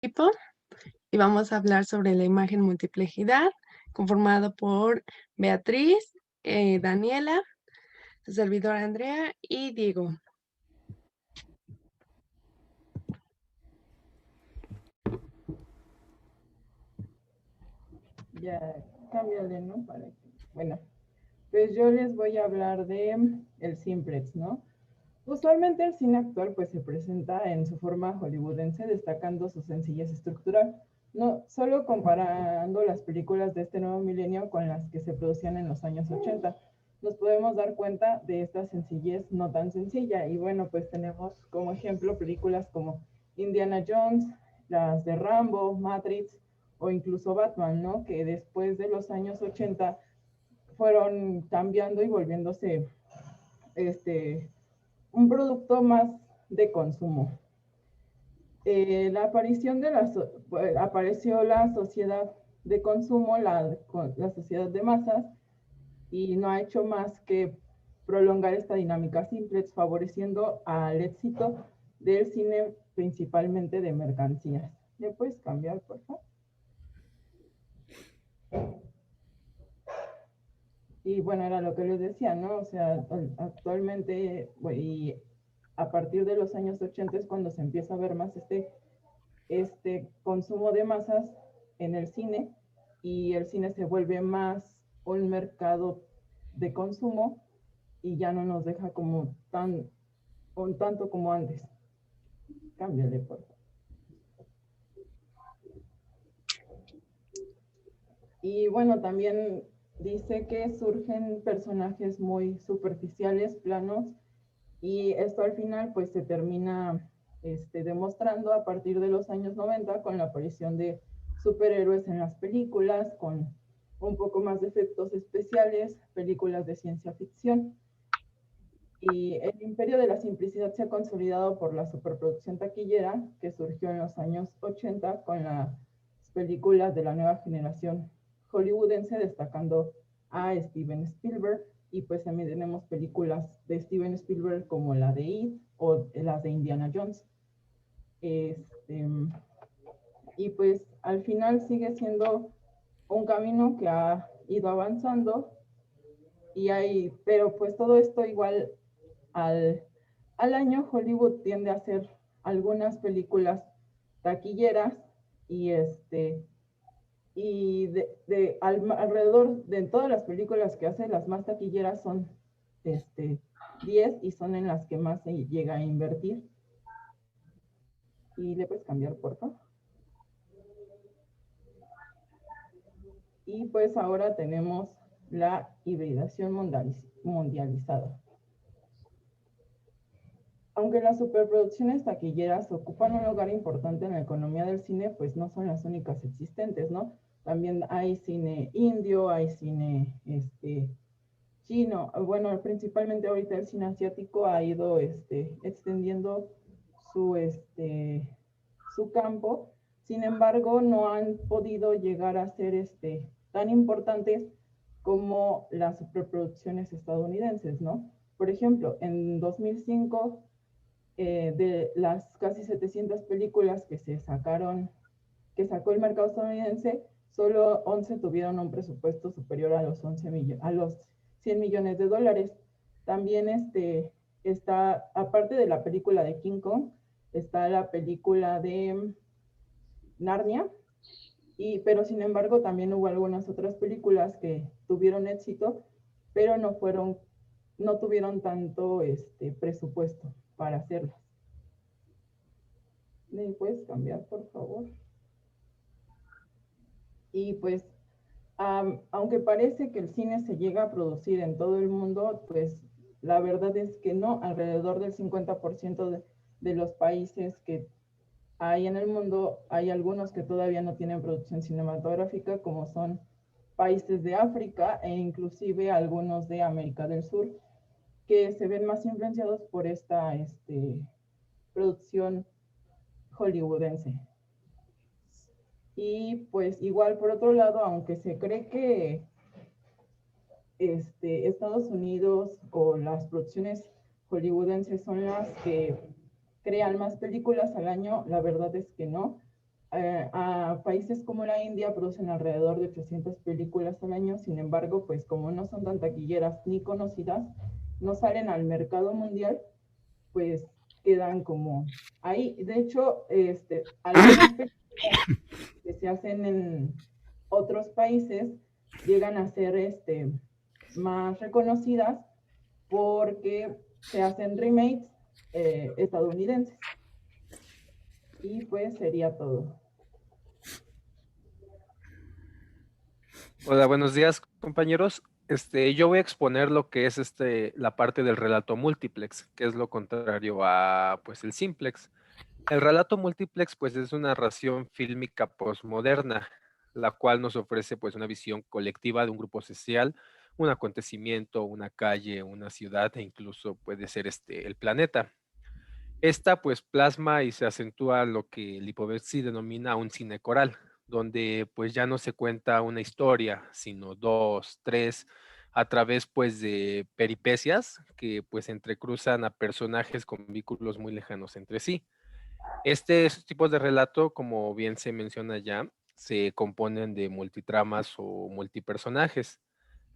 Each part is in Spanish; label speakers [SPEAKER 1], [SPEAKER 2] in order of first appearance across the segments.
[SPEAKER 1] Tipo y vamos a hablar sobre la imagen multiplejidad, conformado por Beatriz, Daniela, su servidora Andrea y Diego.
[SPEAKER 2] Ya, cámbiale, ¿no? Bueno, pues yo les voy a hablar de el simplex, ¿no? Usualmente el cine actual pues se presenta en su forma hollywoodense, destacando su sencillez estructural, no solo comparando las películas de este nuevo milenio con las que se producían en los años 80. Nos podemos dar cuenta de esta sencillez no tan sencilla. Y bueno, pues tenemos como ejemplo películas como Indiana Jones, las de Rambo, Matrix o incluso Batman, ¿no? Que después de los años 80 fueron cambiando y volviéndose este, un producto más de consumo. La aparición de apareció la sociedad de consumo, la sociedad de masas, y no ha hecho más que prolongar esta dinámica simple, favoreciendo al éxito del cine, principalmente de mercancías. ¿Me puedes cambiar, por favor? Y bueno, era lo que les decía, ¿no? O sea, actualmente, y a partir de los años 80 es cuando se empieza a ver más este consumo de masas en el cine, y el cine se vuelve más un mercado de consumo y ya no nos deja como un tanto como antes. Cámbiale, por favor. Y bueno, también dice que surgen personajes muy superficiales, planos, y esto al final pues se termina demostrando a partir de los años 90 con la aparición de superhéroes en las películas, con un poco más de efectos especiales, películas de ciencia ficción. Y el imperio de la simplicidad se ha consolidado por la superproducción taquillera que surgió en los años 80 con las películas de la nueva generación hollywoodense, destacando a Steven Spielberg. Y pues también tenemos películas de Steven Spielberg como la de It o las de Indiana Jones. Este, y pues al final sigue siendo un camino que ha ido avanzando, pero pues todo esto igual al, al año Hollywood tiende a hacer algunas películas taquilleras, y alrededor de todas las películas que hace, las más taquilleras son 10, y son en las que más se llega a invertir. Y le puedes cambiar, por favor. Y pues ahora tenemos la hibridación mundializada. Aunque las superproducciones taquilleras ocupan un lugar importante en la economía del cine, pues no son las únicas existentes, ¿no? También hay cine indio, hay cine chino. Bueno, principalmente ahorita el cine asiático ha ido extendiendo su, su campo. Sin embargo, no han podido llegar a ser tan importantes como las superproducciones estadounidenses, ¿no? Por ejemplo, en 2005, de las casi 700 películas que sacó el mercado estadounidense, solo 11 tuvieron un presupuesto superior a los, a los 100 millones de dólares. También está, aparte de la película de King Kong, está la película de Narnia, pero sin embargo también hubo algunas otras películas que tuvieron éxito, pero no tuvieron tanto presupuesto para hacerlas. ¿Me puedes cambiar, por favor? Y pues, aunque parece que el cine se llega a producir en todo el mundo, pues la verdad es que no. Alrededor del 50% de los países que hay en el mundo, hay algunos que todavía no tienen producción cinematográfica, como son países de África e inclusive algunos de América del Sur, que se ven más influenciados por esta producción hollywoodense. Y pues igual por otro lado, aunque se cree que Estados Unidos o las producciones hollywoodenses son las que crean más películas al año, la verdad es que no. a países como la India producen alrededor de 800 películas al año, sin embargo, pues como no son tan taquilleras ni conocidas, no salen al mercado mundial, pues quedan como ahí. De hecho, algunas películas que se hacen en otros países llegan a ser más reconocidas porque se hacen remakes estadounidenses. Y pues sería todo.
[SPEAKER 3] Hola, buenos días, compañeros. Yo voy a exponer lo que es la parte del relato multiplex, que es lo contrario a pues el simplex. El relato multiplex pues es una narración fílmica postmoderna, la cual nos ofrece pues una visión colectiva de un grupo social, un acontecimiento, una calle, una ciudad e incluso puede ser el planeta. Esta pues plasma y se acentúa lo que Lipovetsky denomina un cine coral, donde pues ya no se cuenta una historia, sino dos, tres, a través pues de peripecias que pues entrecruzan a personajes con vínculos muy lejanos entre sí. Estos tipos de relato, como bien se menciona ya, se componen de multitramas o multipersonajes.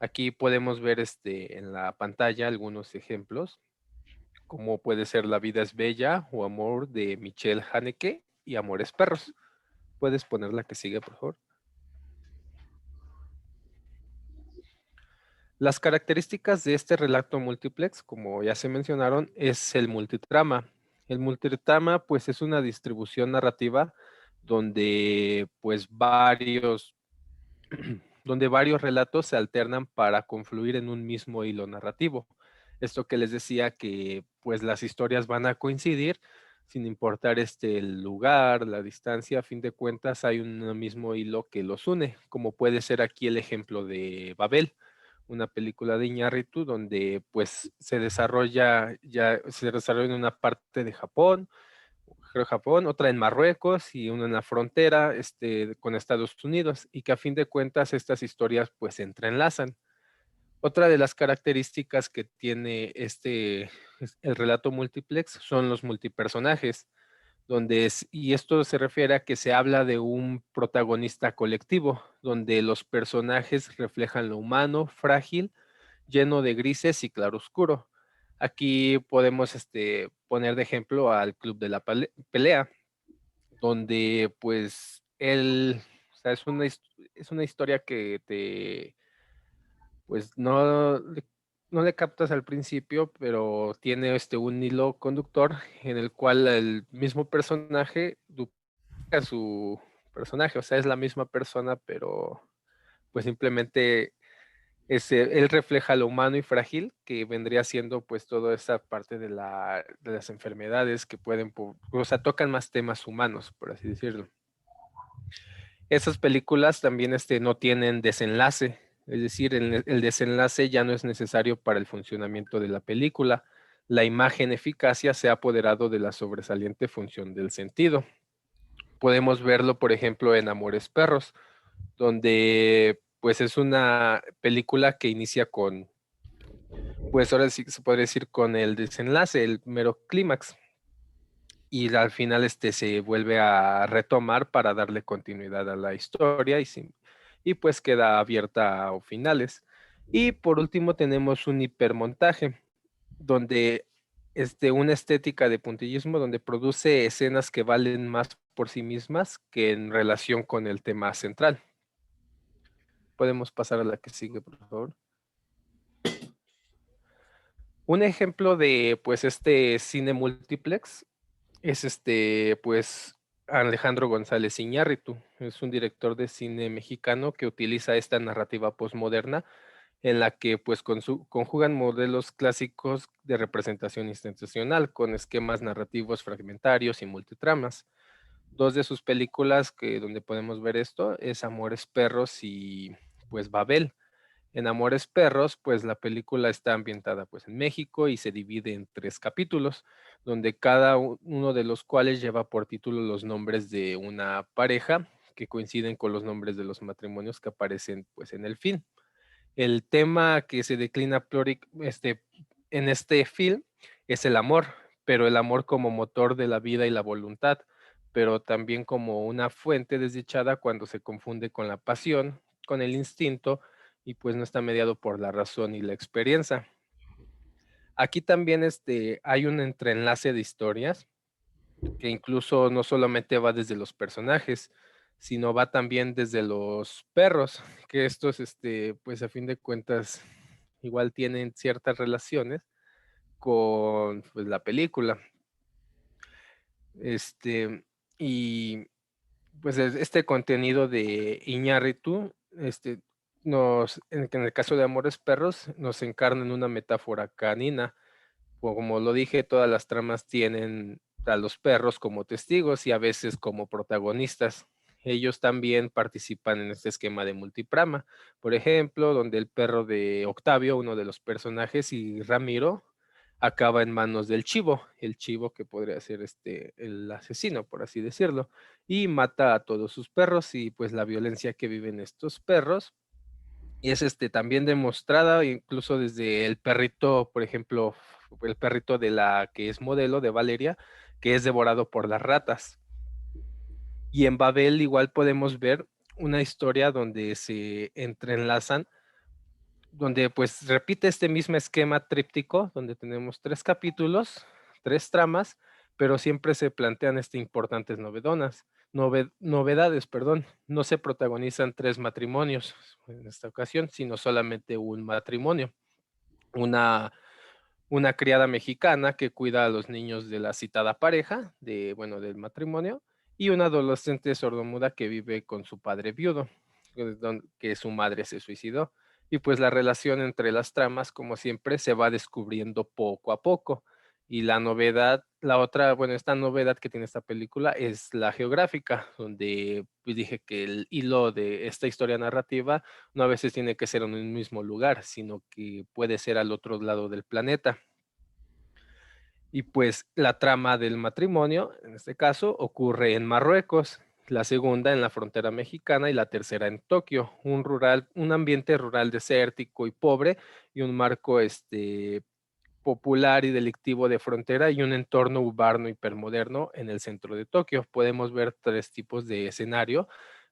[SPEAKER 3] Aquí podemos ver en la pantalla algunos ejemplos como puede ser La vida es bella o Amor de Michelle Haneke y Amores perros. ¿Puedes poner la que sigue, por favor? Las características de este relato multiplex, como ya se mencionaron, es el multitrama. El multitrama, pues, es una distribución narrativa donde, pues, donde varios relatos se alternan para confluir en un mismo hilo narrativo. Esto que les decía que pues las historias van a coincidir sin importar el lugar, la distancia, a fin de cuentas hay un mismo hilo que los une, como puede ser aquí el ejemplo de Babel, una película de Iñárritu donde pues se desarrolla en una parte de Japón, creo Japón, otra en Marruecos y una en la frontera con Estados Unidos, y que a fin de cuentas estas historias pues se entrelazan. Otra de las características que tiene el relato multiplex son los multipersonajes, y esto se refiere a que se habla de un protagonista colectivo, donde los personajes reflejan lo humano, frágil, lleno de grises y claroscuro. Aquí podemos poner de ejemplo al Club de la Pelea, donde pues o sea, es una historia que pues no le captas al principio, pero tiene un hilo conductor en el cual el mismo personaje duplica su personaje, o sea, es la misma persona, pero pues simplemente él refleja lo humano y frágil que vendría siendo pues toda esa parte de las enfermedades que o sea, tocan más temas humanos, por así decirlo. Esas películas también no tienen desenlace, es decir, el desenlace ya no es necesario para el funcionamiento de la película. La imagen eficacia se ha apoderado de la sobresaliente función del sentido. Podemos verlo, por ejemplo, en Amores Perros, donde pues es una película que inicia pues ahora sí se podría decir con el desenlace, el mero clímax, y al final se vuelve a retomar para darle continuidad a la historia y pues queda abierta a finales. Y por último tenemos un hipermontaje, donde una estética de puntillismo donde produce escenas que valen más por sí mismas que en relación con el tema central. Podemos pasar a la que sigue, por favor. Un ejemplo de pues este cine multiplex es pues Alejandro González Iñárritu. Es un director de cine mexicano que utiliza esta narrativa postmoderna en la que pues conjugan modelos clásicos de representación institucional con esquemas narrativos fragmentarios y multitramas. Dos de sus películas donde podemos ver esto es Amores Perros y pues Babel. En Amores Perros, pues la película está ambientada pues en México y se divide en 3 capítulos, donde cada uno de los cuales lleva por título los nombres de una pareja que coinciden con los nombres de los matrimonios que aparecen pues en el film. El tema que se declina en este film es el amor, pero el amor como motor de la vida y la voluntad, pero también como una fuente desdichada cuando se confunde con la pasión, con el instinto, y pues no está mediado por la razón y la experiencia. Aquí también hay un entreenlace de historias que incluso no solamente va desde los personajes, sino va también desde los perros, que estos, pues a fin de cuentas, igual tienen ciertas relaciones con pues, la película. Y pues este contenido de Iñárritu, en el caso de Amores Perros, nos encarna en una metáfora canina. Como lo dije, todas las tramas tienen a los perros como testigos y a veces como protagonistas. Ellos también participan en este esquema de multiprama. Por ejemplo, donde el perro de Octavio, uno de los personajes, y Ramiro, acaba en manos del chivo, el chivo que podría ser el asesino, por así decirlo, y mata a todos sus perros y pues la violencia que viven estos perros. Y es también demostrada incluso desde el perrito, por ejemplo, el perrito de la que es modelo de Valeria, que es devorado por las ratas. Y en Babel igual podemos ver una historia donde se entrelazan, donde pues repite este mismo esquema tríptico, donde tenemos 3 capítulos, 3 tramas, pero siempre se plantean importantes novedades, perdón. No se protagonizan 3 matrimonios en esta ocasión, sino solamente un matrimonio. Una criada mexicana que cuida a los niños de la citada pareja, del matrimonio, y una adolescente sordomuda que vive con su padre viudo, que su madre se suicidó. Y pues la relación entre las tramas, como siempre, se va descubriendo poco a poco. Y la novedad, esta novedad que tiene esta película es la geográfica, donde pues dije que el hilo de esta historia narrativa no a veces tiene que ser en un mismo lugar, sino que puede ser al otro lado del planeta. Y pues la trama del matrimonio, en este caso, ocurre en Marruecos, la segunda en la frontera mexicana y la tercera en Tokio, un ambiente rural desértico y pobre y un marco popular y delictivo de frontera y un entorno urbano hipermoderno en el centro de Tokio. Podemos ver 3 tipos de escenario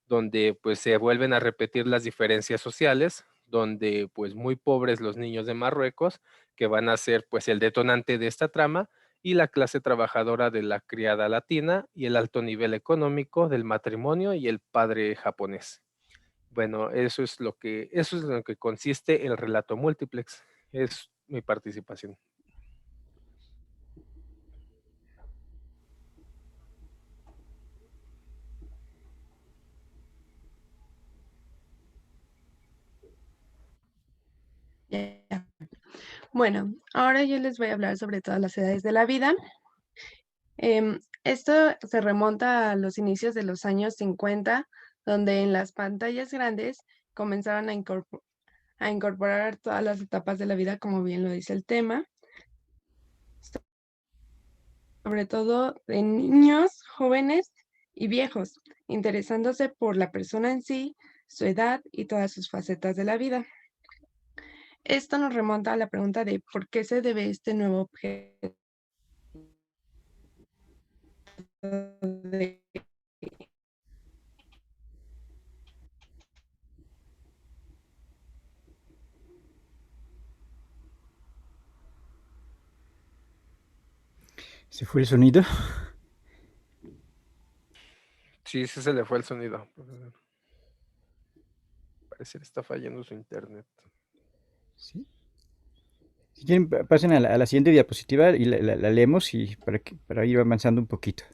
[SPEAKER 3] donde pues se vuelven a repetir las diferencias sociales, donde pues muy pobres los niños de Marruecos, que van a ser pues el detonante de esta trama, y la clase trabajadora de la criada latina y el alto nivel económico del matrimonio y el padre japonés. Bueno, eso es lo que consiste el relato múltiplex. Es mi participación.
[SPEAKER 1] Ya. Bueno, ahora yo les voy a hablar sobre todas las edades de la vida. Esto se remonta a los inicios de los años 50, donde en las pantallas grandes comenzaron a incorporar todas las etapas de la vida, como bien lo dice el tema, sobre todo de niños, jóvenes y viejos, interesándose por la persona en sí, su edad y todas sus facetas de la vida. Esto nos remonta a la pregunta de por qué se debe este nuevo objeto de
[SPEAKER 4] ¿Se fue el sonido?
[SPEAKER 3] Sí, se le fue el sonido. Parece que está fallando su internet.
[SPEAKER 4] ¿Sí? Si quieren, pasen a la siguiente diapositiva y la leemos y para ir avanzando un poquito.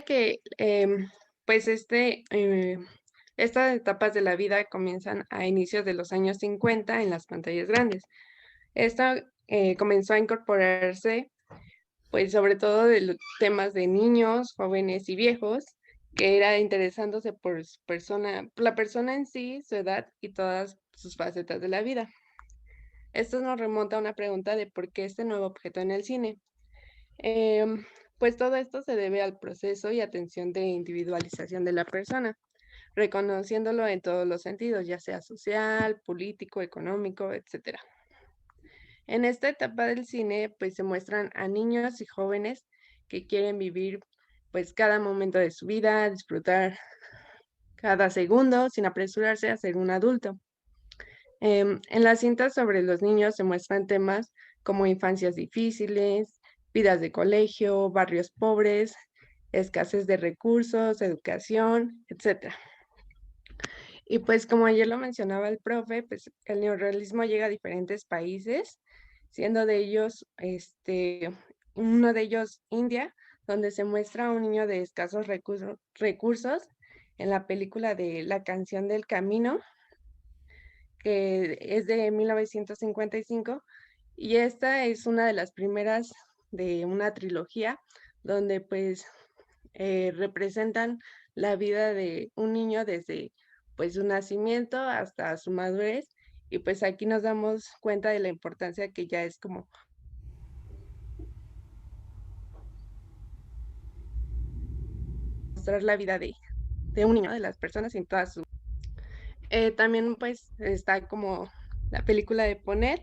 [SPEAKER 1] que pues estas etapas de la vida comienzan a inicios de los años 50 en las pantallas grandes. Esto comenzó a incorporarse pues sobre todo de los temas de niños, jóvenes y viejos, que era interesándose por por la persona en sí, su edad y todas sus facetas de la vida. Esto nos remonta a una pregunta de por qué este nuevo objeto en el cine. Pues todo esto se debe al proceso y atención de individualización de la persona. reconociéndolo en todos los sentidos, ya sea social, político, económico, etc. En esta etapa del cine, pues se muestran a niños y jóvenes que quieren vivir pues cada momento de su vida, disfrutar cada segundo sin apresurarse a ser un adulto. En las cintas sobre los niños se muestran temas como infancias difíciles, vidas de colegio, barrios pobres, escasez de recursos, educación, etc. Y pues como ayer lo mencionaba el profe, pues el neorrealismo llega a diferentes países, siendo de ellos, uno de ellos India, donde se muestra a un niño de escasos recursos en la película de La canción del camino, que es de 1955, y esta es una de las primeras de una trilogía donde pues representan la vida de un niño desde pues su nacimiento hasta su madurez, y pues aquí nos damos cuenta de la importancia que ya es como mostrar la vida de un niño, de las personas en todas sus... también pues está como la película de Ponet,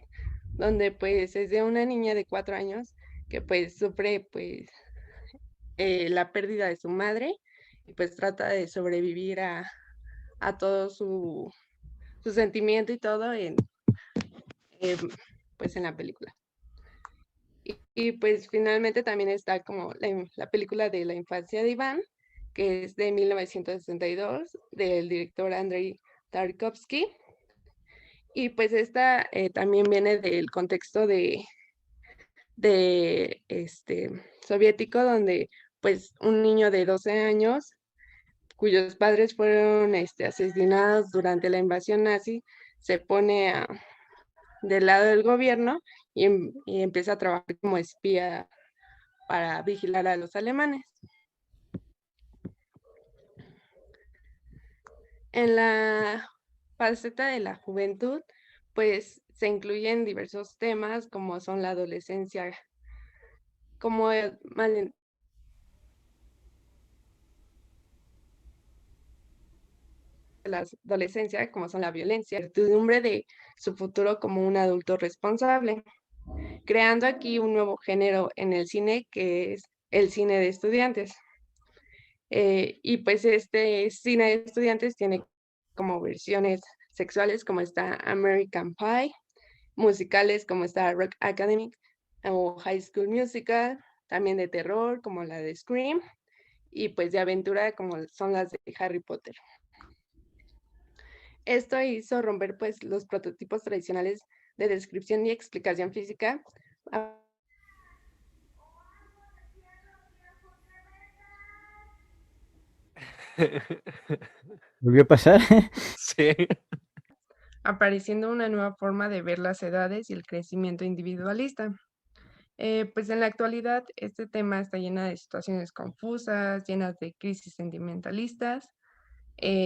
[SPEAKER 1] donde pues es de una niña de 4 años que pues sufre pues la pérdida de su madre, y pues trata de sobrevivir a todo su sentimiento y todo eh, pues en la película. Y pues finalmente también está como la película de la infancia de Iván, que es de 1962, del director Andrei Tarkovsky. Y pues esta también viene del contexto de soviético, donde pues un niño de 12 años cuyos padres fueron asesinados durante la invasión nazi, se pone del lado del gobierno y empieza a trabajar como espía para vigilar a los alemanes. En la faceta de la juventud, pues se incluyen diversos temas como son la adolescencia, como la adolescencia, como son la violencia, la certidumbre de su futuro como un adulto responsable, creando aquí un nuevo género en el cine que es el cine de estudiantes. Y pues este cine de estudiantes tiene como versiones sexuales como está American Pie, musicales como está Rock Academy o High School Musical, también de terror como la de Scream, y pues de aventura como son las de Harry Potter. Esto hizo romper pues los prototipos tradicionales de descripción y explicación física.
[SPEAKER 4] ¿Volvió a pasar?
[SPEAKER 3] Sí.
[SPEAKER 1] Apareciendo una nueva forma de ver las edades y el crecimiento individualista. Pues en la actualidad este tema está lleno de situaciones confusas, llenas de crisis sentimentalistas,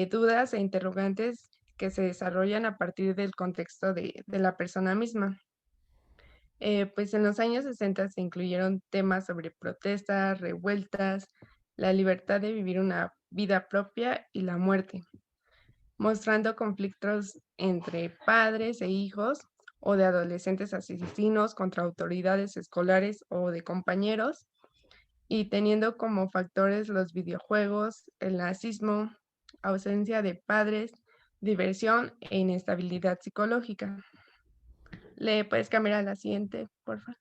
[SPEAKER 1] dudas e interrogantes que se desarrollan a partir del contexto de la persona misma. Pues en los años 60 se incluyeron temas sobre protestas, revueltas, la libertad de vivir una vida propia y la muerte, mostrando conflictos entre padres e hijos o de adolescentes asesinos contra autoridades escolares o de compañeros, y teniendo como factores los videojuegos, el nazismo, ausencia de padres, diversión e inestabilidad psicológica. ¿Le puedes cambiar a la siguiente, por favor?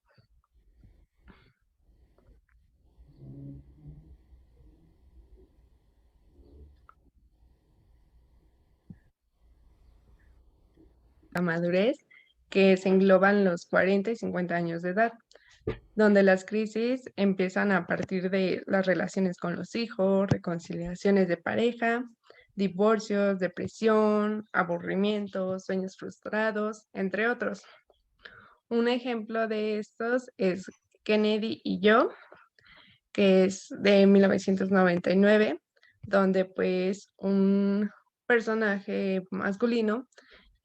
[SPEAKER 1] La madurez, que se engloban los 40 y 50 años de edad, donde las crisis empiezan a partir de las relaciones con los hijos, reconciliaciones de pareja, divorcios, depresión, aburrimientos, sueños frustrados, entre otros. Un ejemplo de estos es Kennedy y yo, que es de 1999, donde pues un personaje masculino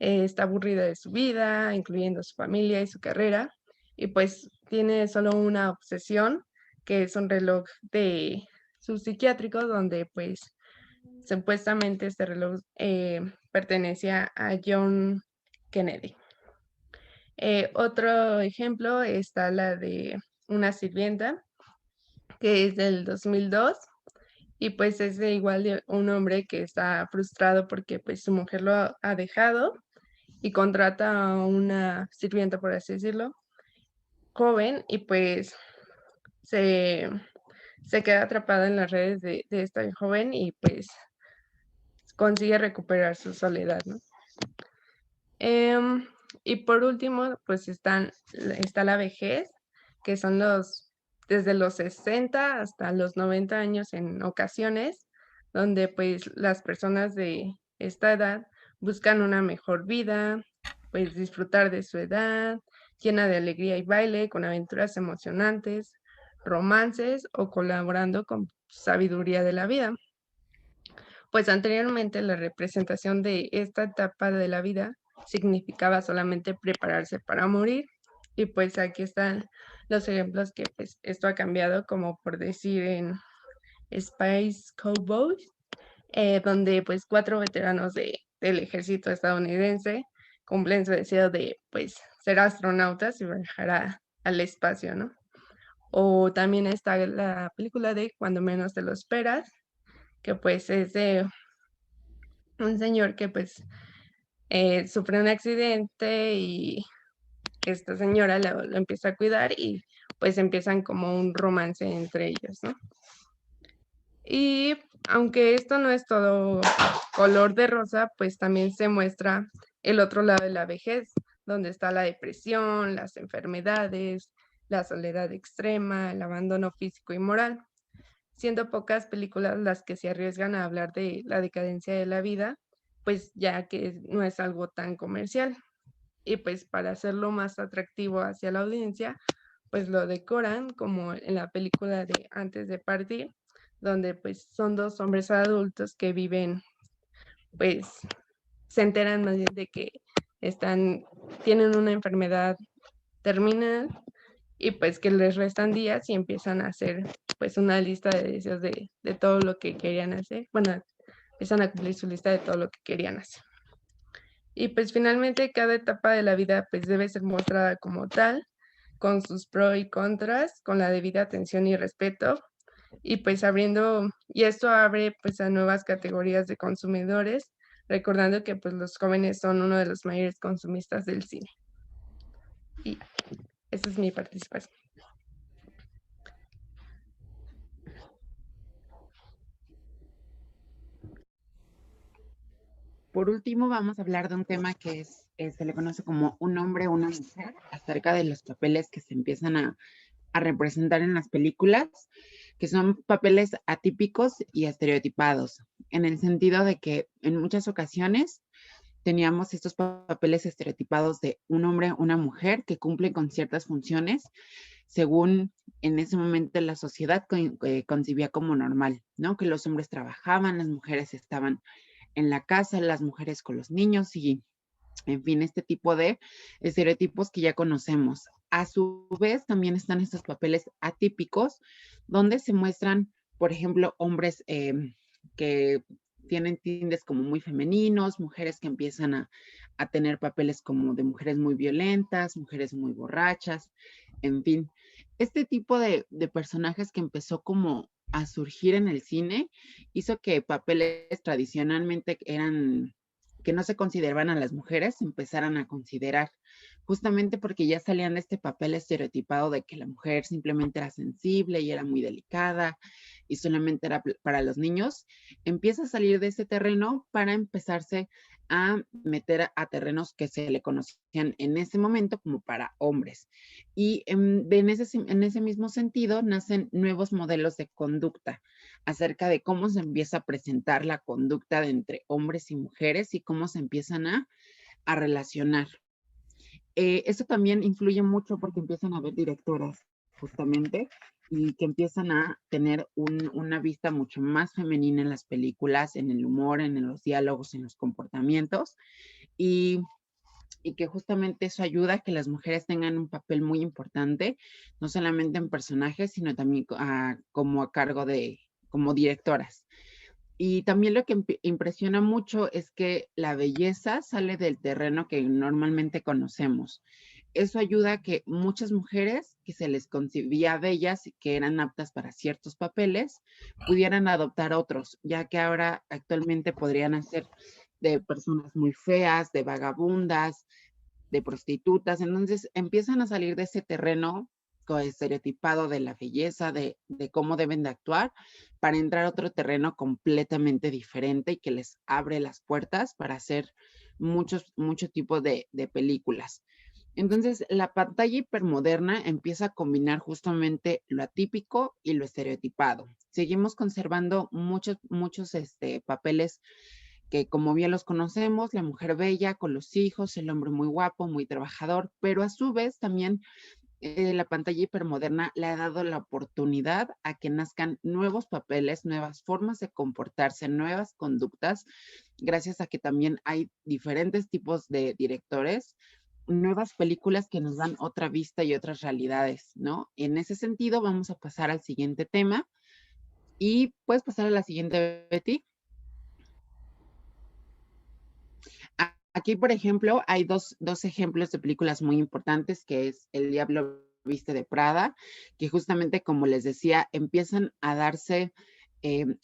[SPEAKER 1] está aburrido de su vida, incluyendo su familia y su carrera, y pues tiene solo una obsesión, que es un reloj de su psiquiátrico, donde pues supuestamente este reloj pertenecía a John Kennedy. Otro ejemplo está la de una sirvienta, que es del 2002, y pues es de igual de un hombre que está frustrado porque pues su mujer lo ha dejado y contrata a una sirvienta, por así decirlo, joven, y pues se, se queda atrapada en las redes de esta joven y pues consigue recuperar su soledad, ¿no? Em, y por último, pues está la vejez, que son desde los 60 hasta los 90 años en ocasiones, donde pues las personas de esta edad buscan una mejor vida, pues disfrutar de su edad, llena de alegría y baile, con aventuras emocionantes, romances o colaborando con sabiduría de la vida. Pues anteriormente la representación de esta etapa de la vida significaba solamente prepararse para morir. Y pues aquí están los ejemplos que pues esto ha cambiado, como por decir en Space Cowboys, donde pues 4 veteranos del ejército estadounidense cumplen su deseo de pues ser astronautas y viajar al espacio, ¿no? O también está la película de Cuando menos te lo esperas, que pues es de un señor que pues sufre un accidente y esta señora lo empieza a cuidar y pues empiezan como un romance entre ellos, ¿no? Y aunque esto no es todo color de rosa, pues también se muestra el otro lado de la vejez, donde está la depresión, las enfermedades, la soledad extrema, el abandono físico y moral, siendo pocas películas las que se arriesgan a hablar de la decadencia de la vida, pues ya que no es algo tan comercial. Y pues para hacerlo más atractivo hacia la audiencia, pues lo decoran como en la película de Antes de partir, donde pues son 2 hombres adultos que viven, pues se enteran más bien de que tienen una enfermedad terminal y pues que les restan días y empiezan a hacer pues una lista de deseos de todo lo que querían hacer. Bueno, empiezan a cumplir su lista de todo lo que querían hacer. Y pues finalmente cada etapa de la vida pues debe ser mostrada como tal, con sus pros y contras, con la debida atención y respeto, y pues y esto abre pues a nuevas categorías de consumidores, recordando que pues los jóvenes son uno de los mayores consumistas del cine. Y esa es mi participación.
[SPEAKER 5] Por último, vamos a hablar de un tema que se le conoce como un hombre, una mujer, acerca de los papeles que se empiezan a representar en las películas, que son papeles atípicos y estereotipados, en el sentido de que en muchas ocasiones teníamos estos papeles estereotipados de un hombre, una mujer, que cumplen con ciertas funciones según en ese momento la sociedad concibía como normal, ¿no? Que los hombres trabajaban, las mujeres estaban en la casa, las mujeres con los niños y, en fin, este tipo de estereotipos que ya conocemos. A su vez, también están estos papeles atípicos, donde se muestran, por ejemplo, hombres que tienen tintes como muy femeninos, mujeres que empiezan a tener papeles como de mujeres muy violentas, mujeres muy borrachas, en fin. Este tipo de personajes que empezó como a surgir en el cine hizo que papeles tradicionalmente que no se consideraban a las mujeres, empezaran a considerar, justamente porque ya salían de este papel estereotipado de que la mujer simplemente era sensible y era muy delicada y solamente era para los niños, empieza a salir de ese terreno para empezarse a meter a terrenos que se le conocían en ese momento como para hombres. Y en ese mismo sentido nacen nuevos modelos de conducta acerca de cómo se empieza a presentar la conducta de entre hombres y mujeres y cómo se empiezan a relacionar. Eso también influye mucho porque empiezan a haber directoras, justamente, y que empiezan a tener una vista mucho más femenina en las películas, en el humor, en los diálogos, en los comportamientos, y que justamente eso ayuda a que las mujeres tengan un papel muy importante, no solamente en personajes, sino también como a cargo como directoras. Y también lo que impresiona mucho es que la belleza sale del terreno que normalmente conocemos. Eso ayuda a que muchas mujeres que se les concebía bellas y que eran aptas para ciertos papeles, pudieran adoptar otros, ya que ahora actualmente podrían hacer de personas muy feas, de vagabundas, de prostitutas. Entonces empiezan a salir de ese terreno estereotipado de la belleza, de cómo deben de actuar, para entrar a otro terreno completamente diferente y que les abre las puertas para hacer muchos tipos de películas. Entonces, la pantalla hipermoderna empieza a combinar justamente lo atípico y lo estereotipado. Seguimos conservando muchos papeles que, como bien los conocemos, la mujer bella con los hijos, el hombre muy guapo, muy trabajador, pero a su vez también la pantalla hipermoderna le ha dado la oportunidad a que nazcan nuevos papeles, nuevas formas de comportarse, nuevas conductas, gracias a que también hay diferentes tipos de directores, nuevas películas que nos dan otra vista y otras realidades, ¿no? En ese sentido, vamos a pasar al siguiente tema y puedes pasar a la siguiente, Betty. Aquí, por ejemplo, hay dos ejemplos de películas muy importantes, que es El Diablo Viste de Prada, que justamente, como les decía, empiezan a darse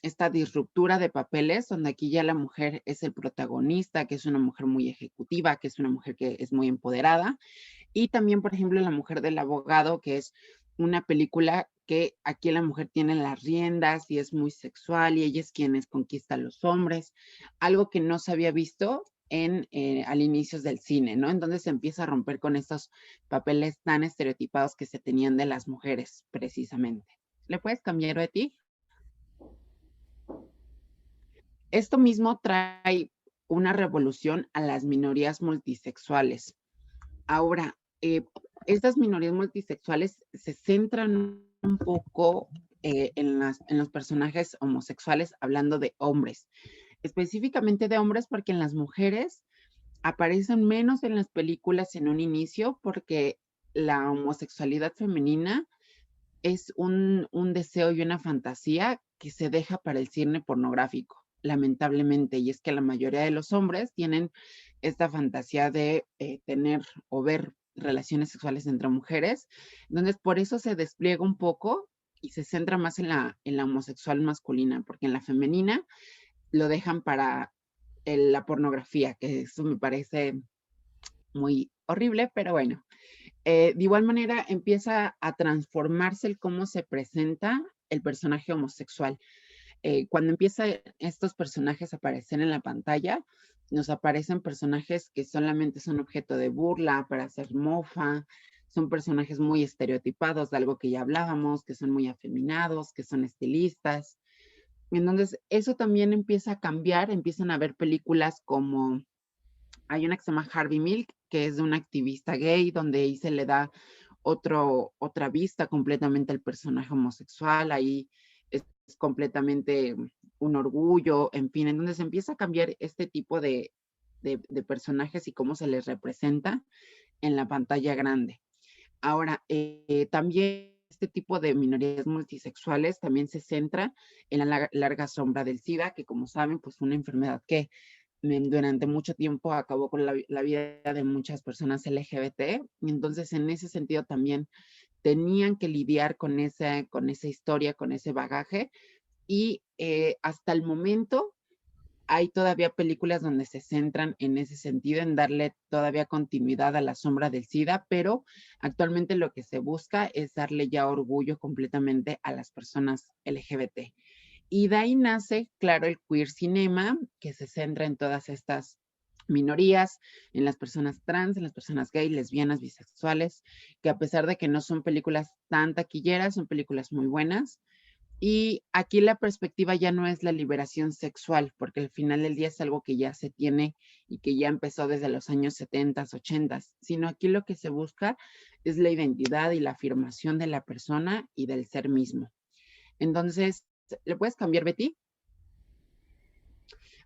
[SPEAKER 5] esta disruptura de papeles, donde aquí ya la mujer es el protagonista, que es una mujer muy ejecutiva, que es una mujer que es muy empoderada, y también, por ejemplo, La Mujer del Abogado, que es una película que aquí la mujer tiene las riendas y es muy sexual y ella es quien conquista a los hombres, algo que no se había visto al inicio del cine, ¿no? Entonces se empieza a romper con estos papeles tan estereotipados que se tenían de las mujeres, precisamente. ¿Le puedes cambiar, Betty? Esto mismo trae una revolución a las minorías multisexuales. Ahora, estas minorías multisexuales se centran un poco en los personajes homosexuales, hablando de hombres, específicamente de hombres, porque en las mujeres aparecen menos en las películas en un inicio, porque la homosexualidad femenina es un deseo y una fantasía que se deja para el cine pornográfico, lamentablemente, y es que la mayoría de los hombres tienen esta fantasía de tener o ver relaciones sexuales entre mujeres. Entonces, por eso se despliega un poco y se centra más en la homosexual masculina, porque en la femenina lo dejan para la pornografía, que eso me parece muy horrible, pero bueno. De igual manera empieza a transformarse el cómo se presenta el personaje homosexual. Cuando empiezan estos personajes a aparecer en la pantalla, nos aparecen personajes que solamente son objeto de burla, para hacer mofa, son personajes muy estereotipados de algo que ya hablábamos, que son muy afeminados, que son estilistas. Entonces, eso también empieza a cambiar, empiezan a ver películas como, hay una que se llama Harvey Milk, que es de un activista gay, donde ahí se le da otra vista completamente al personaje homosexual, ahí es completamente un orgullo, en fin, entonces empieza a cambiar este tipo de personajes y cómo se les representa en la pantalla grande. Ahora, también este tipo de minorías multisexuales también se centra en la larga sombra del SIDA, que, como saben, pues fue una enfermedad que durante mucho tiempo acabó con la vida de muchas personas LGBT. Y entonces, en ese sentido, también tenían que lidiar con esa historia, con ese bagaje. Y hasta el momento hay todavía películas donde se centran en ese sentido, en darle todavía continuidad a la sombra del SIDA, pero actualmente lo que se busca es darle ya orgullo completamente a las personas LGBT. Y de ahí nace, claro, el queer cinema, que se centra en todas estas minorías, en las personas trans, en las personas gay, lesbianas, bisexuales, que a pesar de que no son películas tan taquilleras, son películas muy buenas. Y aquí la perspectiva ya no es la liberación sexual, porque al final del día es algo que ya se tiene y que ya empezó desde los años 70, 80, sino aquí lo que se busca es la identidad y la afirmación de la persona y del ser mismo. Entonces, ¿le puedes cambiar, Betty?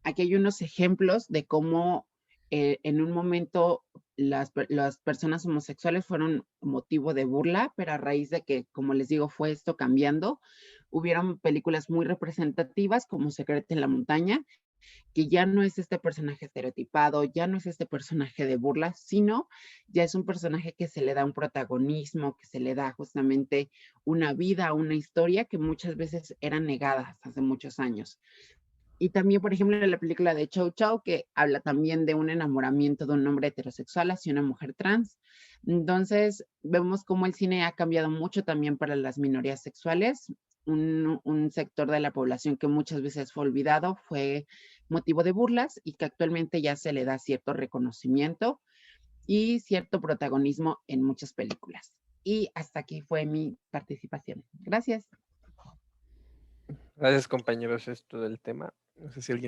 [SPEAKER 5] Aquí hay unos ejemplos de cómo en un momento las personas homosexuales fueron motivo de burla, pero a raíz de que, como les digo, fue esto cambiando, hubieron películas muy representativas como Secreto en la Montaña, que ya no es este personaje estereotipado, ya no es este personaje de burla, sino ya es un personaje que se le da un protagonismo, que se le da justamente una vida, una historia que muchas veces eran negadas hace muchos años. Y también, por ejemplo, la película de Chow Chow, que habla también de un enamoramiento de un hombre heterosexual hacia una mujer trans. Entonces, vemos cómo el cine ha cambiado mucho también para las minorías sexuales. Un sector de la población que muchas veces fue olvidado, fue motivo de burlas y que actualmente ya se le da cierto reconocimiento y cierto protagonismo en muchas películas. Y hasta aquí fue mi participación. Gracias.
[SPEAKER 3] Gracias, compañeros, esto del tema. No sé si alguien